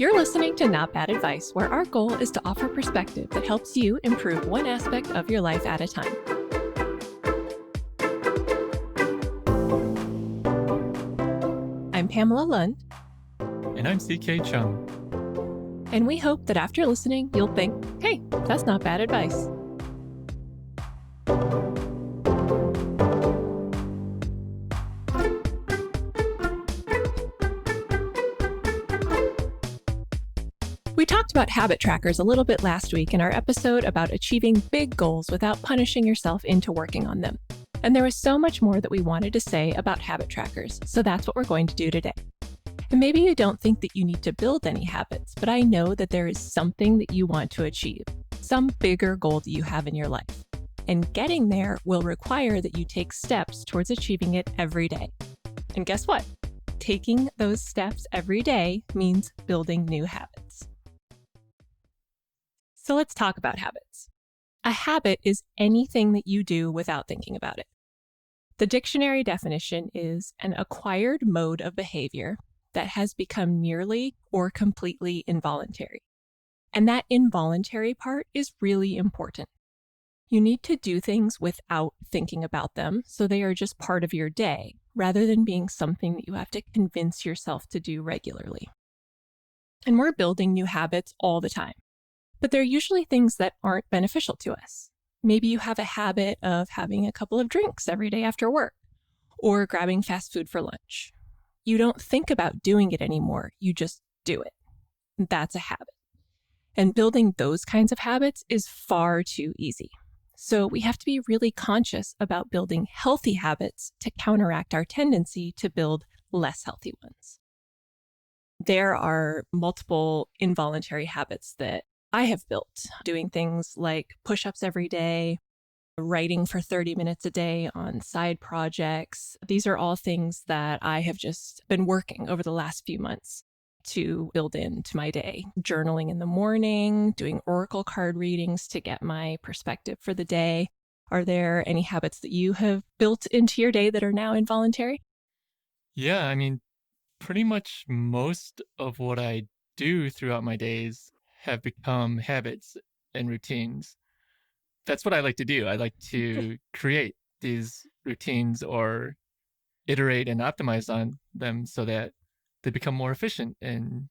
You're listening to Not Bad Advice, where our goal is to offer perspective that helps you improve one aspect of your life at a time. I'm Pamela Lund. And I'm CK Chung. And we hope that after listening, you'll think, hey, that's not bad advice. We talked about habit trackers a little bit last week in our episode about achieving big goals without punishing yourself into working on them. And there was so much more that we wanted to say about habit trackers, so that's what we're going to do today. And maybe you don't think that you need to build any habits, but I know that there is something that you want to achieve, some bigger goal that you have in your life. And getting there will require that you take steps towards achieving it every day. And guess what? Taking those steps every day means building new habits. So let's talk about habits. A habit is anything that you do without thinking about it. The dictionary definition is an acquired mode of behavior that has become nearly or completely involuntary. And that involuntary part is really important. You need to do things without thinking about them, so they are just part of your day, rather than being something that you have to convince yourself to do regularly. And we're building new habits all the time. But they're usually things that aren't beneficial to us. Maybe you have a habit of having a couple of drinks every day after work, or grabbing fast food for lunch. You don't think about doing it anymore, you just do it. That's a habit. And building those kinds of habits is far too easy. So we have to be really conscious about building healthy habits to counteract our tendency to build less healthy ones. There are multiple involuntary habits that I have built, doing things like push-ups every day, writing for 30 minutes a day on side projects. These are all things that I have just been working over the last few months to build into my day. Journaling in the morning, doing oracle card readings to get my perspective for the day. Are there any habits that you have built into your day that are now involuntary? Yeah, pretty much most of what I do throughout my days have become habits and routines. That's what I like to do. I like to create these routines or iterate and optimize on them so that they become more efficient and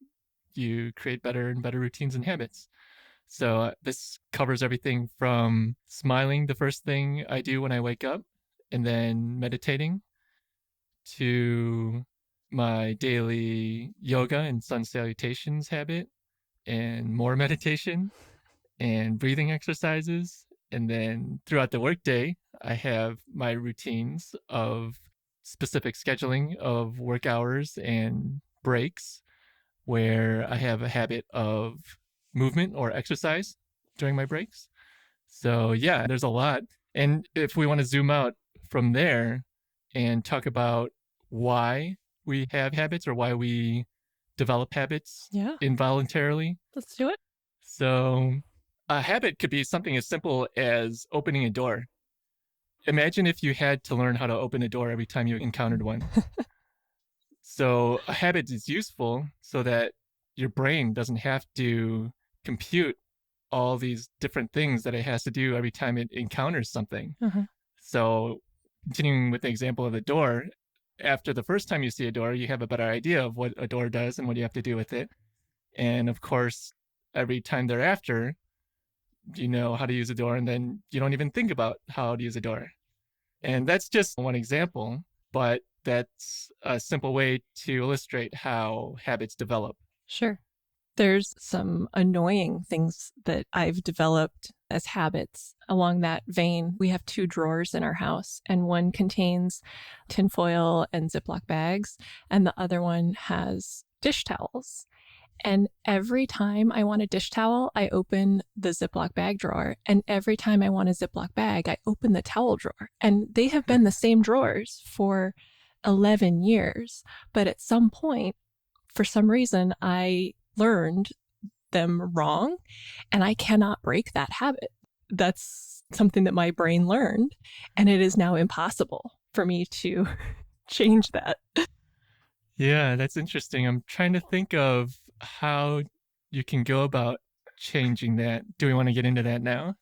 you create better and better routines and habits. So this covers everything from smiling the first thing I do when I wake up and then meditating to my daily yoga and sun salutations habit and more meditation and breathing exercises. And then throughout the workday, I have my routines of specific scheduling of work hours and breaks where I have a habit of movement or exercise during my breaks. So yeah, there's a lot. And if we want to zoom out from there and talk about why we have habits or why we develop habits involuntarily. Let's do it. So a habit could be something as simple as opening a door. Imagine if you had to learn how to open a door every time you encountered one. So a habit is useful so that your brain doesn't have to compute all these different things that it has to do every time it encounters something. So continuing with the example of the door, after the first time you see a door, you have a better idea of what a door does and what you have to do with it. And of course, every time thereafter, you know how to use a door, and then you don't even think about how to use a door. And that's just one example, but that's a simple way to illustrate how habits develop. Sure. There's some annoying things that I've developed as habits. Along that vein, we have 2 drawers in our house, and one contains tinfoil and Ziploc bags, and the other one has dish towels. And every time I want a dish towel, I open the Ziploc bag drawer. And every time I want a Ziploc bag, I open the towel drawer. And they have been the same drawers for 11 years. But at some point, for some reason, I learned them wrong, and I cannot break that habit. That's something that my brain learned, and it is now impossible for me to change that. Yeah, that's interesting. I'm trying to think of how you can go about changing that? Do we want to get into that now?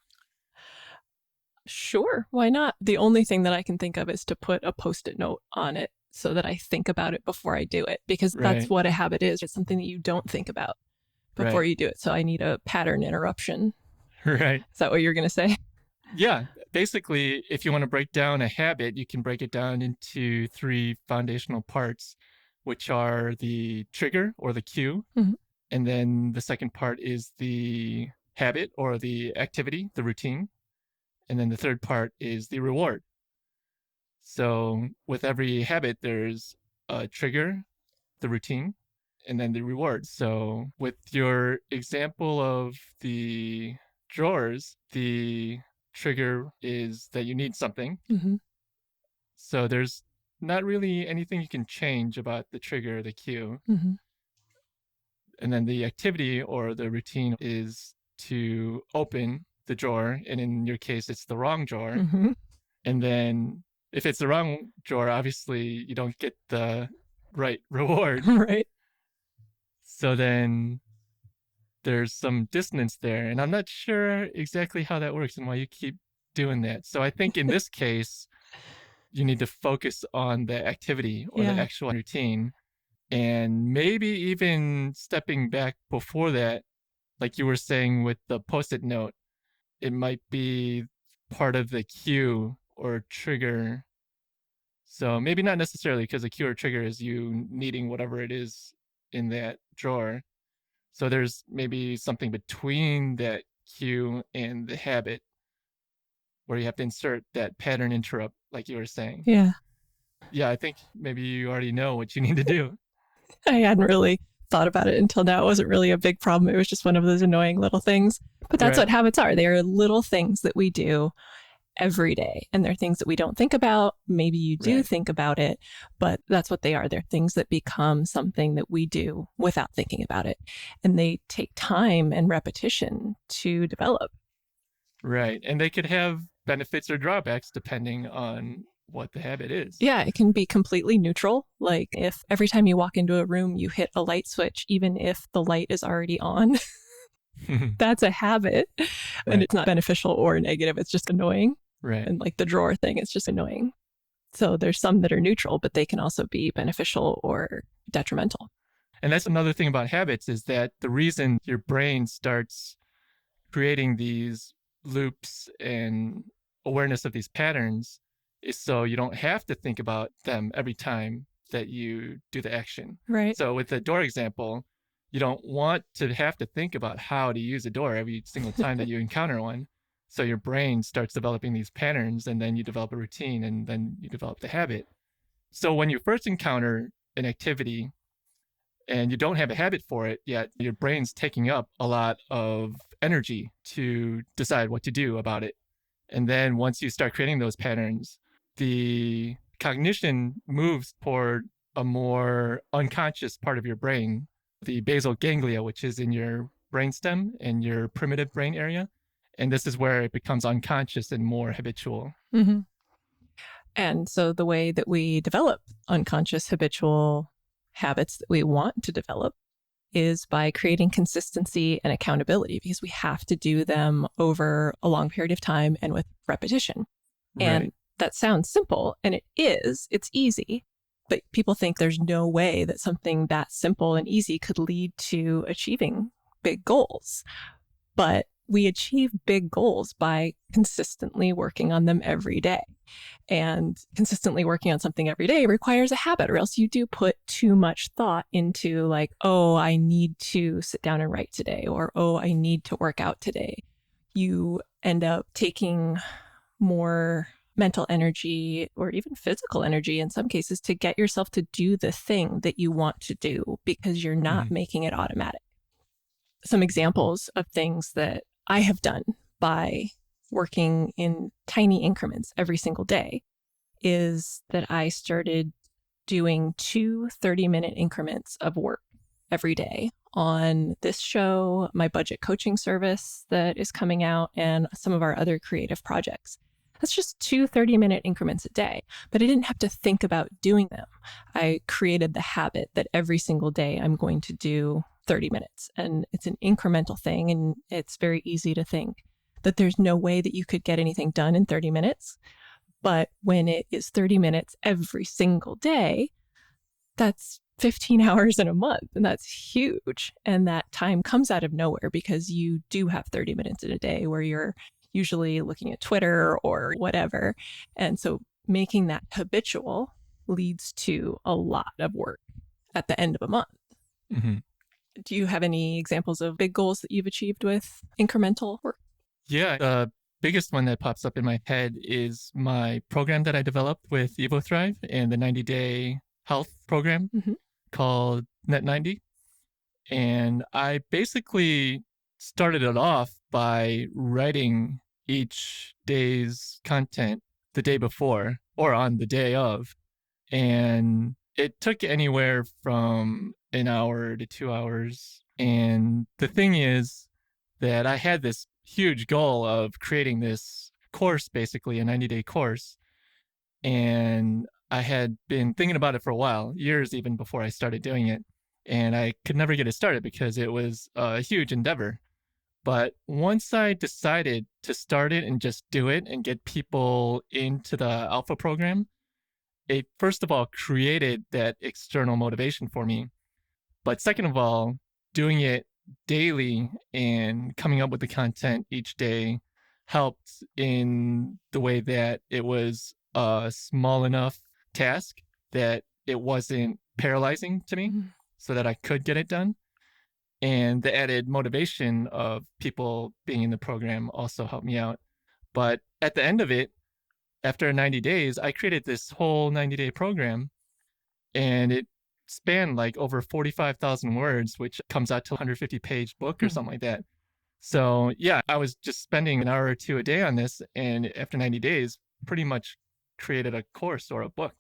Sure, why not? The only thing that I can think of is to put a Post-it note on it so that I think about it before I do it, because that's Right, what a habit is. It's something that you don't think about before right, you do it. So I need a pattern interruption. right. Is that what you're going to say? Yeah, basically, if you want to break down a habit, you can break it down into three foundational parts, which are the trigger or the cue. Mhm. And then the second part is the habit or the activity, the routine. And then the third part is the reward. So with every habit, there's a trigger, the routine, and then the reward. So with your example of the drawers, the trigger is that you need something. Mhm. So there's not really anything you can change about the trigger or the cue. Mhm. And then the activity or the routine is to open the drawer. And in your case, it's the wrong drawer. Mhm. And then if it's the wrong drawer, obviously you don't get the right reward. Right. So then there's some dissonance there. And I'm not sure exactly how that works and why you keep doing that. So I think in this case, you need to focus on the activity or the Yeah. actual routine. And maybe even stepping back before that, like you were saying with the Post-it note, it might be part of the cue or trigger. So maybe not necessarily, because the cue or trigger is you needing whatever it is in that drawer. So there's maybe something between that cue and the habit where you have to insert that pattern interrupt, like you were saying. Yeah. Yeah, I think maybe you already know what you need to do. I hadn't really thought about it until now. It wasn't really a big problem. It was just one of those annoying little things. But that's Right, what habits are. They are little things that we do every day. And they're things that we don't think about. Maybe you do right, think about it, but that's what they are. They're things that become something that we do without thinking about it. And they take time and repetition to develop. right. And they could have benefits or drawbacks depending on what the habit is. Yeah, it can be completely neutral. Like if every time you walk into a room, you hit a light switch, even if the light is already on, that's a habit. And Right, it's not beneficial or negative. It's just annoying. right. And like the drawer thing, it's just annoying. So there's some that are neutral, but they can also be beneficial or detrimental. And that's another thing about habits is that the reason your brain starts creating these loops and awareness of these patterns is so you don't have to think about them every time that you do the action. Right. So with the door example, you don't want to have to think about how to use a door every single time that you encounter one. So your brain starts developing these patterns and then you develop a routine and then you develop the habit. So when you first encounter an activity and you don't have a habit for it yet, your brain's taking up a lot of energy to decide what to do about it. And then once you start creating those patterns, the cognition moves toward a more unconscious part of your brain, the basal ganglia, which is in your brainstem and your primitive brain area. And this is where it becomes unconscious and more habitual. Mm-hmm. And so the way that we develop unconscious habitual habits that we want to develop is by creating consistency and accountability, because we have to do them over a long period of time and with repetition. And Right. that sounds simple, and it is, it's easy, but people think there's no way that something that simple and easy could lead to achieving big goals. But we achieve big goals by consistently working on them every day. And consistently working on something every day requires a habit, or else you do put too much thought into, like, oh, I need to sit down and write today, or oh, I need to work out today. You end up taking more mental energy or even physical energy in some cases to get yourself to do the thing that you want to do because you're not Mhm. making it automatic. Some examples of things that I have done by working in tiny increments every single day is that I started doing 2 30-minute increments of work every day on this show, my budget coaching service that is coming out, and some of our other creative projects. That's just 2 30-minute increments a day, but I didn't have to think about doing them. I created the habit that every single day I'm going to do 30 minutes. And it's an incremental thing. And it's very easy to think that there's no way that you could get anything done in 30 minutes. But when it is 30 minutes every single day, that's 15 hours in a month. And that's huge. And that time comes out of nowhere because you do have 30 minutes in a day where you're usually looking at Twitter or whatever. And so making that habitual leads to a lot of work at the end of a month. Mm-hmm. Do you have any examples of big goals that you've achieved with incremental work? Yeah, the biggest one that pops up in my head is my program that I developed with EvoThrive and the 90-day health program called Net90. And I basically started it off by writing each day's content the day before or on the day of. And it took anywhere from an hour to 2 hours. And the thing is that I had this huge goal of creating this course, basically a 90-day course. And I had been thinking about it for a while, years even before I started doing it. And I could never get it started because it was a huge endeavor. But once I decided to start it and just do it and get people into the alpha program, it first of all created that external motivation for me. But second of all, doing it daily and coming up with the content each day helped in the way that it was a small enough task that it wasn't paralyzing to me so that I could get it done. And the added motivation of people being in the program also helped me out. But at the end of it, after 90 days, I created this whole 90-day program, and it spanned like over 45,000 words, which comes out to a 150-page book or something like that. So yeah, I was just spending an hour or two a day on this, and after 90 days, pretty much created a course or a book.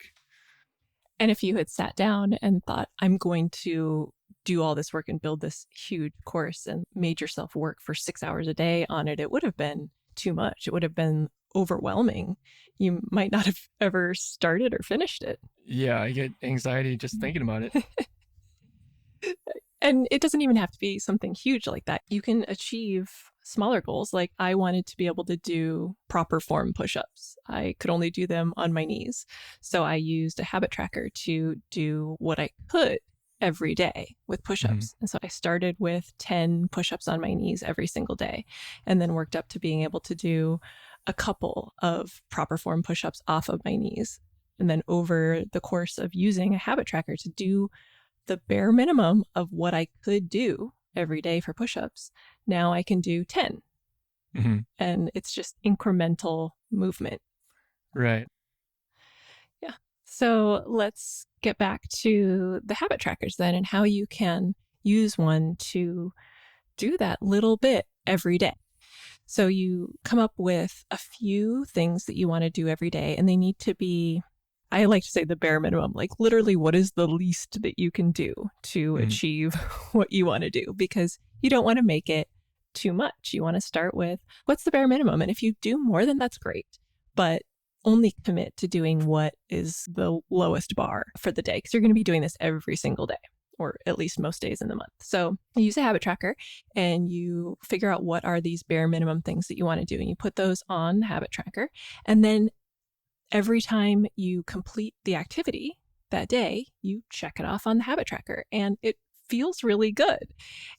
And if you had sat down and thought, I'm going to do all this work and build this huge course and made yourself work for 6 hours a day on it, it would have been too much. It would have been overwhelming. You might not have ever started or finished it. Yeah, I get anxiety just thinking about it. And it doesn't even have to be something huge like that. You can achieve smaller goals. Like I wanted to be able to do proper form push-ups. I could only do them on my knees. So I used a habit tracker to do what I could every day with push-ups. And so I started with 10 push-ups on my knees every single day, and then worked up to being able to do a couple of proper form push-ups off of my knees. And then over the course of using a habit tracker to do the bare minimum of what I could do every day for push-ups, now I can do 10. And it's just incremental movement. Right. Yeah. So let's get back to the habit trackers then, and how you can use one to do that little bit every day. So you come up with a few things that you want to do every day, and they need to be, I like to say, the bare minimum, like literally what is the least that you can do to achieve what you want to do, because you don't want to make it too much. You want to start with what's the bare minimum. And if you do more, then that's great, but only commit to doing what is the lowest bar for the day, because you're going to be doing this every single day, or at least most days in the month. So you use a habit tracker and you figure out what are these bare minimum things that you want to do, and you put those on the habit tracker. And then every time you complete the activity that day, you check it off on the habit tracker, and it feels really good.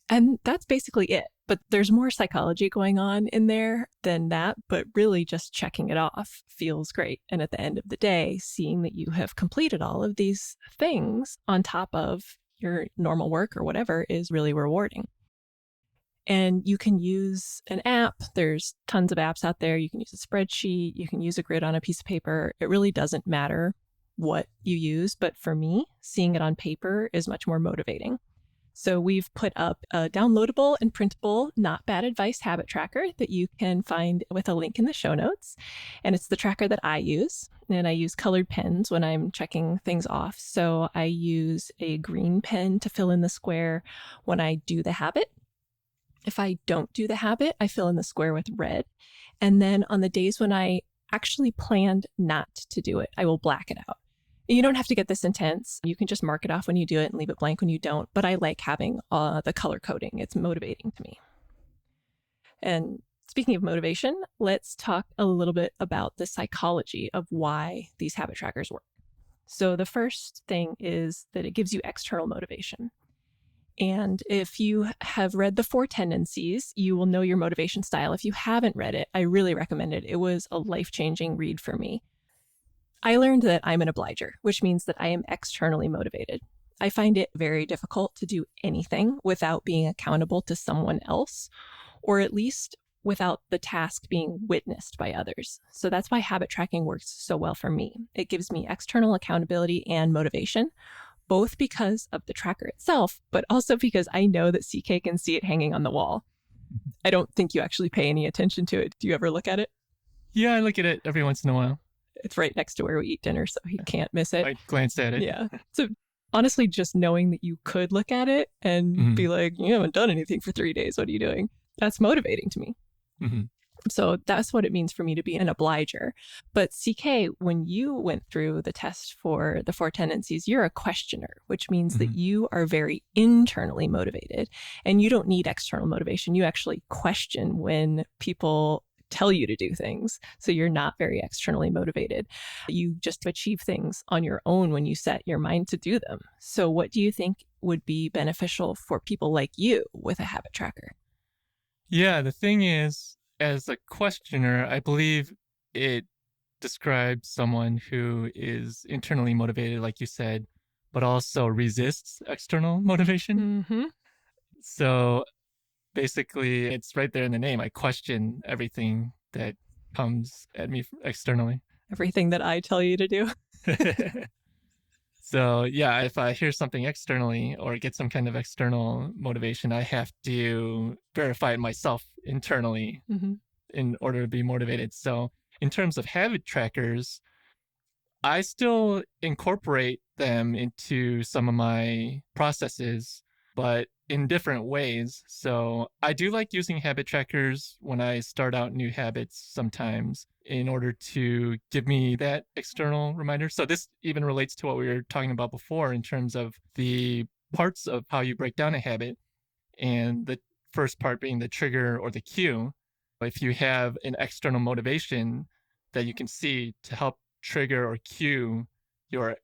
And that's basically it. But there's more psychology going on in there than that, but really just checking it off feels great. And at the end of the day, seeing that you have completed all of these things on top of your normal work or whatever is really rewarding. And you can use an app. There's tons of apps out there. You can use a spreadsheet. You can use a grid on a piece of paper. It really doesn't matter what you use. But for me, seeing it on paper is much more motivating. So we've put up a downloadable and printable Not Bad Advice habit tracker that you can find with a link in the show notes. And it's the tracker that I use. And I use colored pens when I'm checking things off. So I use a green pen to fill in the square when I do the habit. If I don't do the habit, I fill in the square with red. And then on the days when I actually planned not to do it, I will black it out. You don't have to get this intense. You can just mark it off when you do it and leave it blank when you don't. But I like having the color coding. It's motivating to me. And speaking of motivation, let's talk a little bit about the psychology of why these habit trackers work. So the first thing is that it gives you external motivation. And if you have read The Four Tendencies, you will know your motivation style. If you haven't read it, I really recommend it. It was a life-changing read for me. I learned that I'm an obliger, which means that I am externally motivated. I find it very difficult to do anything without being accountable to someone else, or at least without the task being witnessed by others. So that's why habit tracking works so well for me. It gives me external accountability and motivation, both because of the tracker itself, but also because I know that CK can see it hanging on the wall. I don't think you actually pay any attention to it. Do you ever look at it? Yeah, I look at it every once in a while. It's right next to where we eat dinner, so he can't miss it. I glanced at it. Yeah. So honestly, just knowing that you could look at it and be like, you haven't done anything for 3 days. What are you doing? That's motivating to me. Mm-hmm. So that's what it means for me to be an obliger. But CK, when you went through the test for the Four Tendencies, you're a questioner, which means that you are very internally motivated and you don't need external motivation. You actually question when people tell you to do things. So you're not very externally motivated. You just achieve things on your own when you set your mind to do them. So what do you think would be beneficial for people like you with a habit tracker? Yeah, the thing is, as a questioner, I believe it describes someone who is internally motivated, like you said, but also resists external motivation. Mm-hmm. So basically, it's right there in the name. I question everything that comes at me externally. Everything that I tell you to do. So yeah, if I hear something externally or get some kind of external motivation, I have to verify it myself internally in order to be motivated. So in terms of habit trackers, I still incorporate them into some of my processes, but in different ways. So I do like using habit trackers when I start out new habits sometimes in order to give me that external reminder. So this even relates to what we were talking about before in terms of the parts of how you break down a habit, and the first part being the trigger or the cue. If you have an external motivation that you can see to help trigger or cue your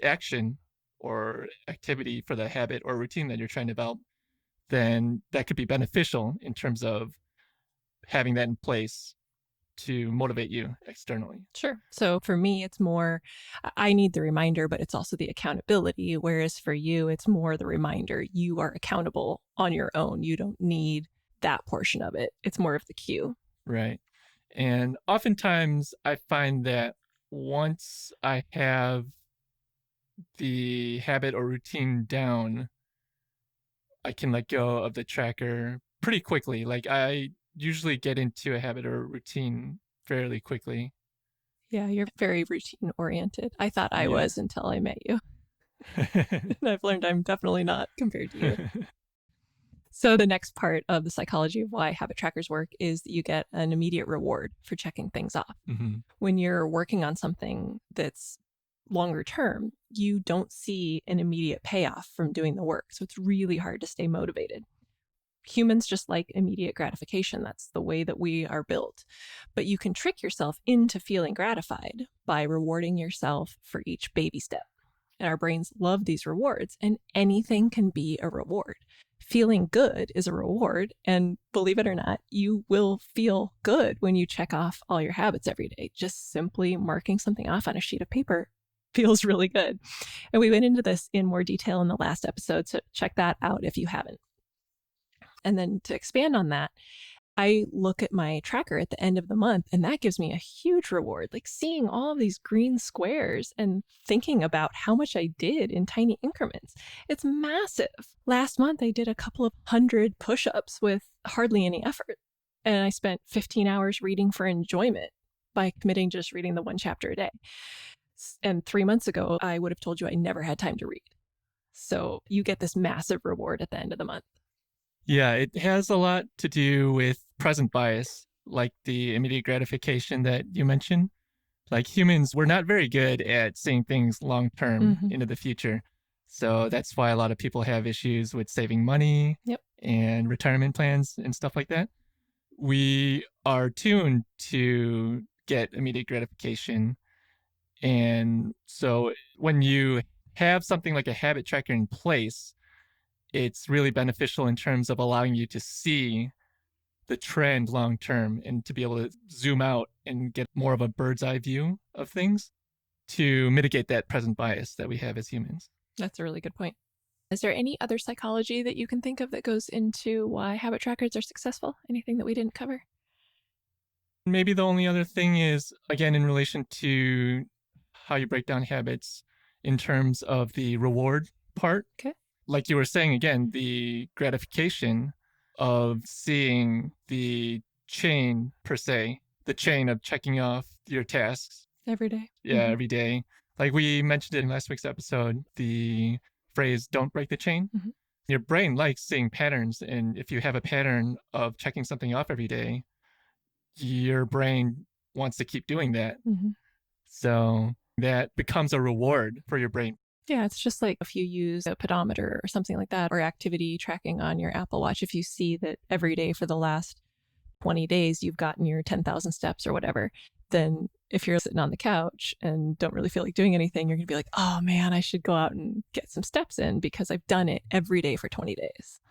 action or activity for the habit or routine that you're trying to develop, then that could be beneficial in terms of having that in place to motivate you externally. Sure. So for me, it's more, I need the reminder, but it's also the accountability. Whereas for you, it's more the reminder. You are accountable on your own. You don't need that portion of it. It's more of the cue. Right. And oftentimes I find that once I have the habit or routine down, I can let go of the tracker pretty quickly. Like I usually get into a habit or routine fairly quickly. Yeah, you're very routine oriented. I thought I was until I met you. And I've learned I'm definitely not compared to you. So the next part of the psychology of why habit trackers work is that you get an immediate reward for checking things off. When you're working on something that's longer term, you don't see an immediate payoff from doing the work. So it's really hard to stay motivated. Humans just like immediate gratification. That's the way that we are built. But you can trick yourself into feeling gratified by rewarding yourself for each baby step. And our brains love these rewards, and anything can be a reward. Feeling good is a reward, and believe it or not, you will feel good when you check off all your habits every day. Just simply marking something off on a sheet of paper feels really good. And we went into this in more detail in the last episode, so check that out if you haven't. And then to expand on that, I look at my tracker at the end of the month, and that gives me a huge reward, like seeing all of these green squares and thinking about how much I did in tiny increments. It's massive. Last month, I did a couple of 100 push-ups with hardly any effort. And I spent 15 hours reading for enjoyment by committing just reading the one chapter a day. And 3 months ago, I would have told you I never had time to read. So you get this massive reward at the end of the month. Yeah, it has a lot to do with present bias, like the immediate gratification that you mentioned. Like humans, we're not very good at seeing things long term Mhm. into the future. So that's why a lot of people have issues with saving money Yep. and retirement plans and stuff like that. We are tuned to get immediate gratification. And so when you have something like a habit tracker in place, it's really beneficial in terms of allowing you to see the trend long term and to be able to zoom out and get more of a bird's eye view of things to mitigate that present bias that we have as humans. That's a really good point. Is there any other psychology that you can think of that goes into why habit trackers are successful? Anything that we didn't cover? Maybe the only other thing is, again, in relation to how you break down habits in terms of the reward part. Okay. Like you were saying, again, the gratification of seeing the chain per se, the chain of checking off your tasks. Every day. Yeah, every day. Like we mentioned it in last week's episode, the phrase don't break the chain. Mhm. Your brain likes seeing patterns. And if you have a pattern of checking something off every day, your brain wants to keep doing that. Mhm. So that becomes a reward for your brain. Yeah, it's just like if you use a pedometer or something like that, or activity tracking on your Apple Watch, if you see that every day for the last 20 days you've gotten your 10,000 steps or whatever, then if you're sitting on the couch and don't really feel like doing anything, you're going to be like, oh man, I should go out and get some steps in because I've done it every day for 20 days.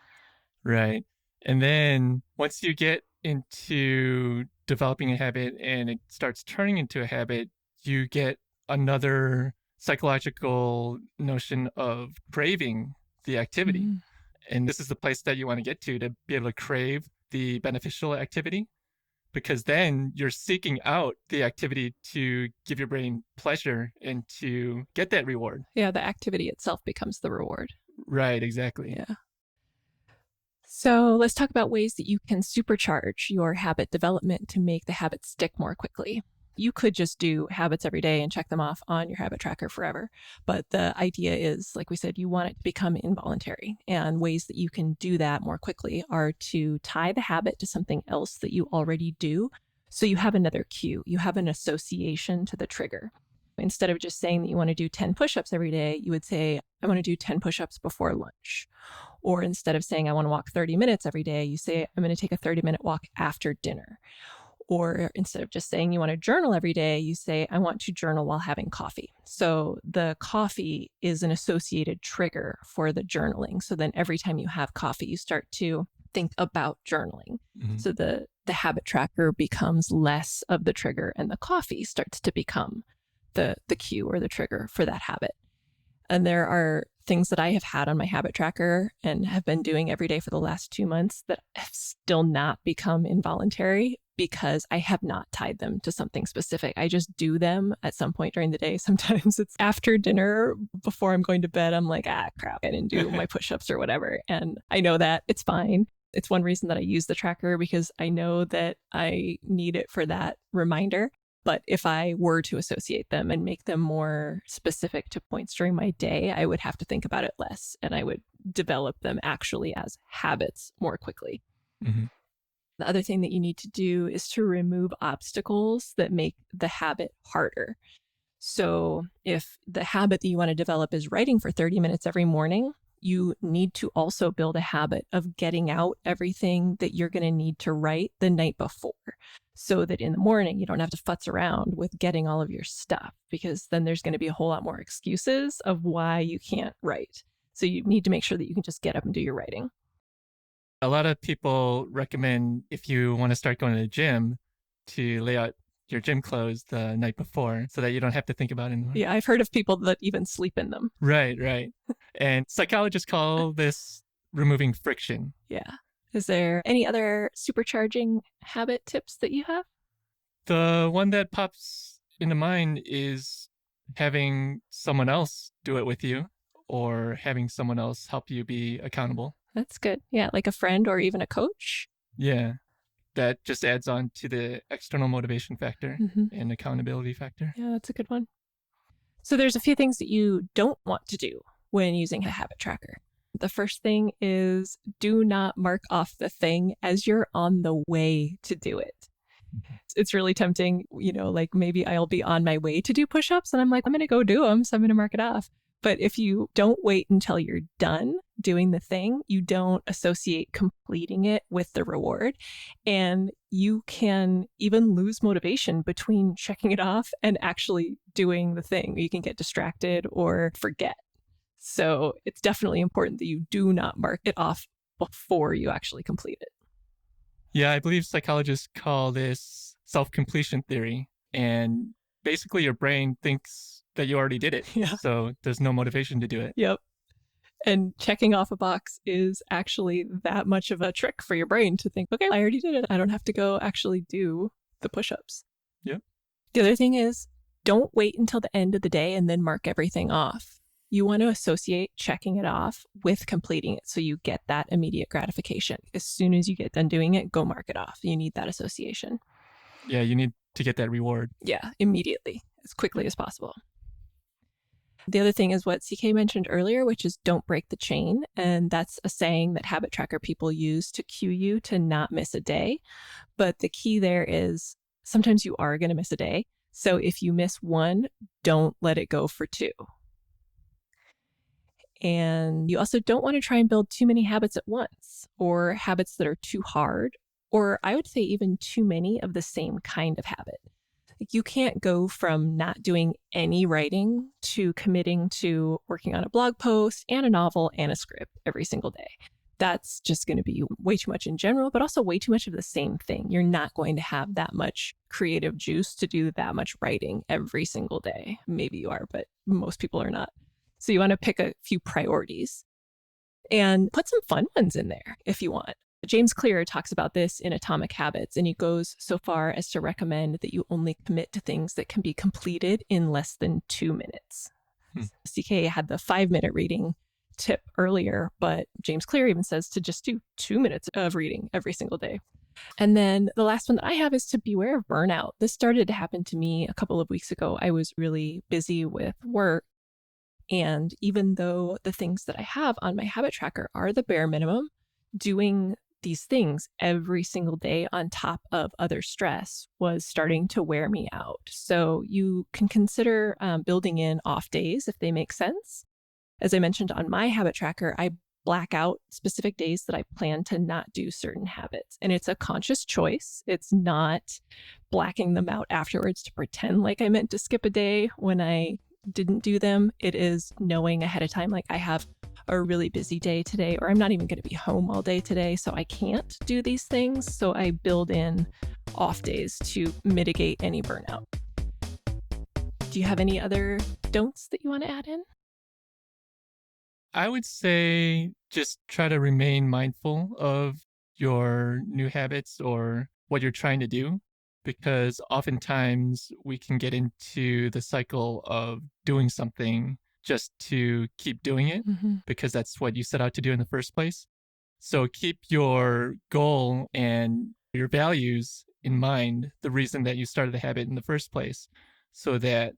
Right. And then once you get into developing a habit and it starts turning into a habit, you get another psychological notion of craving the activity. Mm. And this is the place that you want to get to be able to crave the beneficial activity, because then you're seeking out the activity to give your brain pleasure and to get that reward. Yeah, the activity itself becomes the reward. Right, exactly. Yeah. So let's talk about ways that you can supercharge your habit development to make the habit stick more quickly. You could just do habits every day and check them off on your habit tracker forever. But the idea is, like we said, you want it to become involuntary. And ways that you can do that more quickly are to tie the habit to something else that you already do. So you have another cue, you have an association to the trigger. Instead of just saying that you want to do 10 push-ups every day, you would say, I want to do 10 push-ups before lunch. Or instead of saying, I want to walk 30 minutes every day, you say, I'm going to take a 30-minute walk after dinner. Or instead of just saying you want to journal every day, you say, I want to journal while having coffee. So the coffee is an associated trigger for the journaling. So then every time you have coffee, you start to think about journaling. Mm-hmm. So the habit tracker becomes less of the trigger and the coffee starts to become the cue or the trigger for that habit. And there are things that I have had on my habit tracker and have been doing every day for the last 2 months that have still not become involuntary because I have not tied them to something specific. I just do them at some point during the day. Sometimes it's after dinner, before I'm going to bed, I'm like, crap, I didn't do my push-ups or whatever. And I know that it's fine. It's one reason that I use the tracker, because I know that I need it for that reminder. But if I were to associate them and make them more specific to points during my day, I would have to think about it less and I would develop them actually as habits more quickly. Mm-hmm. The other thing that you need to do is to remove obstacles that make the habit harder. So if the habit that you want to develop is writing for 30 minutes every morning, you need to also build a habit of getting out everything that you're going to need to write the night before, so that in the morning you don't have to futz around with getting all of your stuff, because then there's going to be a whole lot more excuses of why you can't write. So you need to make sure that you can just get up and do your writing. A lot of people recommend, if you want to start going to the gym, to lay out your gym clothes the night before so that you don't have to think about it anymore. Yeah, I've heard of people that even sleep in them. Right. And psychologists call this removing friction. Yeah. Is there any other supercharging habit tips that you have? The one that pops into mind is having someone else do it with you, or having someone else help you be accountable. That's good. Yeah, like a friend or even a coach. Yeah. That just adds on to the external motivation factor and accountability factor. Yeah, that's a good one. So there's a few things that you don't want to do when using a habit tracker. The first thing is, do not mark off the thing as you're on the way to do it. It's really tempting, like maybe I'll be on my way to do push-ups and I'm like, I'm going to go do them, so I'm going to mark it off. But if you don't wait until you're done doing the thing, you don't associate completing it with the reward. And you can even lose motivation between checking it off and actually doing the thing. You can get distracted or forget. So it's definitely important that you do not mark it off before you actually complete it. Yeah, I believe psychologists call this self-completion theory. And basically your brain thinks that you already did it. Yeah. So there's no motivation to do it. Yep. And checking off a box is actually that much of a trick for your brain to think, okay, I already did it. I don't have to go actually do the push-ups. Yep. The other thing is, don't wait until the end of the day and then mark everything off. You want to associate checking it off with completing it so you get that immediate gratification. As soon as you get done doing it, go mark it off. You need that association. Yeah, you need to get that reward. Yeah, immediately, as quickly as possible. The other thing is what CK mentioned earlier, which is don't break the chain. And that's a saying that habit tracker people use to cue you to not miss a day. But the key there is sometimes you are going to miss a day. So if you miss one, don't let it go for two. And you also don't want to try and build too many habits at once, or habits that are too hard, or I would say even too many of the same kind of habit. You can't go from not doing any writing to committing to working on a blog post and a novel and a script every single day. That's just going to be way too much in general, but also way too much of the same thing. You're not going to have that much creative juice to do that much writing every single day. Maybe you are, but most people are not. So you want to pick a few priorities and put some fun ones in there if you want. James Clear talks about this in Atomic Habits, and he goes so far as to recommend that you only commit to things that can be completed in less than 2 minutes. CK had the 5-minute reading tip earlier, but James Clear even says to just do 2 minutes of reading every single day. And then the last one that I have is to beware of burnout. This started to happen to me a couple of weeks ago. I was really busy with work. And even though the things that I have on my habit tracker are the bare minimum, doing these things every single day on top of other stress was starting to wear me out. So you can consider building in off days if they make sense. As I mentioned on my habit tracker, I black out specific days that I plan to not do certain habits. And it's a conscious choice. It's not blacking them out afterwards to pretend like I meant to skip a day when I didn't do them. It is knowing ahead of time, like I have a really busy day today, or I'm not even going to be home all day today, so I can't do these things. So I build in off days to mitigate any burnout. Do you have any other don'ts that you want to add in? I would say just try to remain mindful of your new habits or what you're trying to do, because oftentimes we can get into the cycle of doing something just to keep doing it because that's what you set out to do in the first place. So keep your goal and your values in mind, the reason that you started the habit in the first place, so that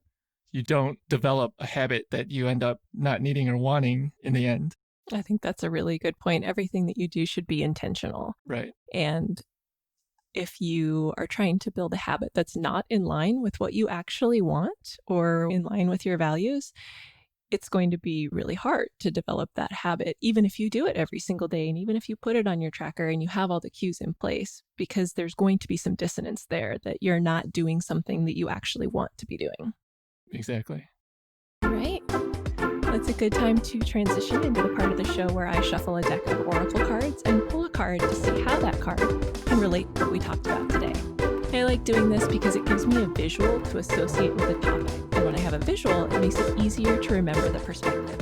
you don't develop a habit that you end up not needing or wanting in the end. I think that's a really good point. Everything that you do should be intentional. Right. And if you are trying to build a habit that's not in line with what you actually want or in line with your values, it's going to be really hard to develop that habit, even if you do it every single day and even if you put it on your tracker and you have all the cues in place, because there's going to be some dissonance there that you're not doing something that you actually want to be doing. Exactly. All right. That's a good time to transition into the part of the show where I shuffle a deck of oracle cards and pull a card to see how that card can relate to what we talked about today. I like doing this because it gives me a visual to associate with a topic. And when I have a visual, it makes it easier to remember the perspective.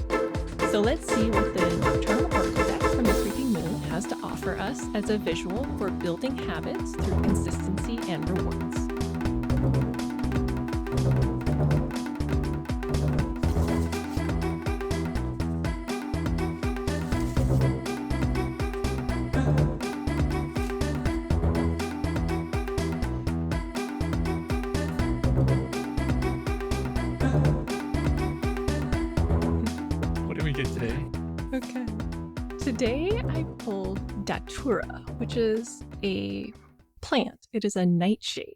So let's see what the Nocturnal Oracle deck from the Creeping Moon has to offer us as a visual for building habits through consistency and rewards. Okay. Today I pulled Datura, which is a plant. It is a nightshade.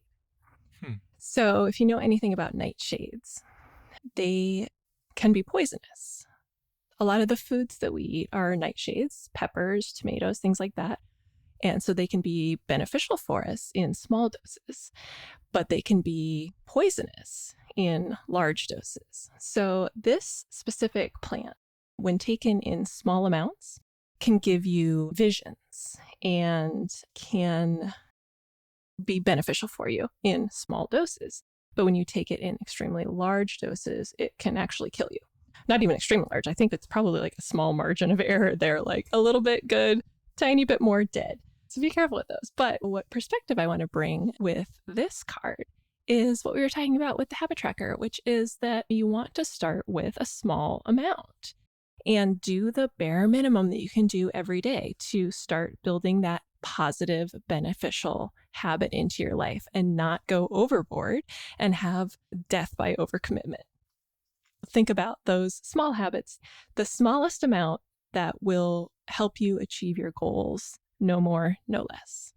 So if you know anything about nightshades, they can be poisonous. A lot of the foods that we eat are nightshades, peppers, tomatoes, things like that. And so they can be beneficial for us in small doses, but they can be poisonous in large doses. So this specific plant, when taken in small amounts, can give you visions and can be beneficial for you in small doses. But when you take it in extremely large doses, it can actually kill you. Not even extremely large. I think it's probably like a small margin of error there, like a little bit good, tiny bit more dead. So be careful with those. But what perspective I want to bring with this card is what we were talking about with the habit tracker, which is that you want to start with a small amount and do the bare minimum that you can do every day to start building that positive, beneficial habit into your life and not go overboard and have death by overcommitment. Think about those small habits, the smallest amount that will help you achieve your goals, no more, no less.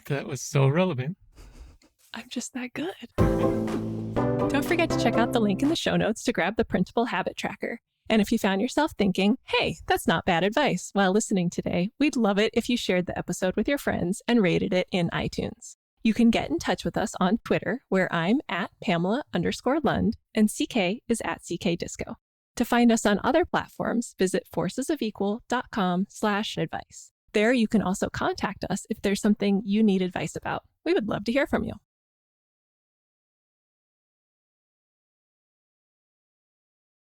That was so relevant. I'm just that good. Don't forget to check out the link in the show notes to grab the printable habit tracker. And if you found yourself thinking, hey, that's not bad advice while listening today, we'd love it if you shared the episode with your friends and rated it in iTunes. You can get in touch with us on Twitter, where I'm at Pamela_Lund and CK is at CKDisco. To find us on other platforms, visit forcesofequal.com/advice. There you can also contact us if there's something you need advice about. We would love to hear from you.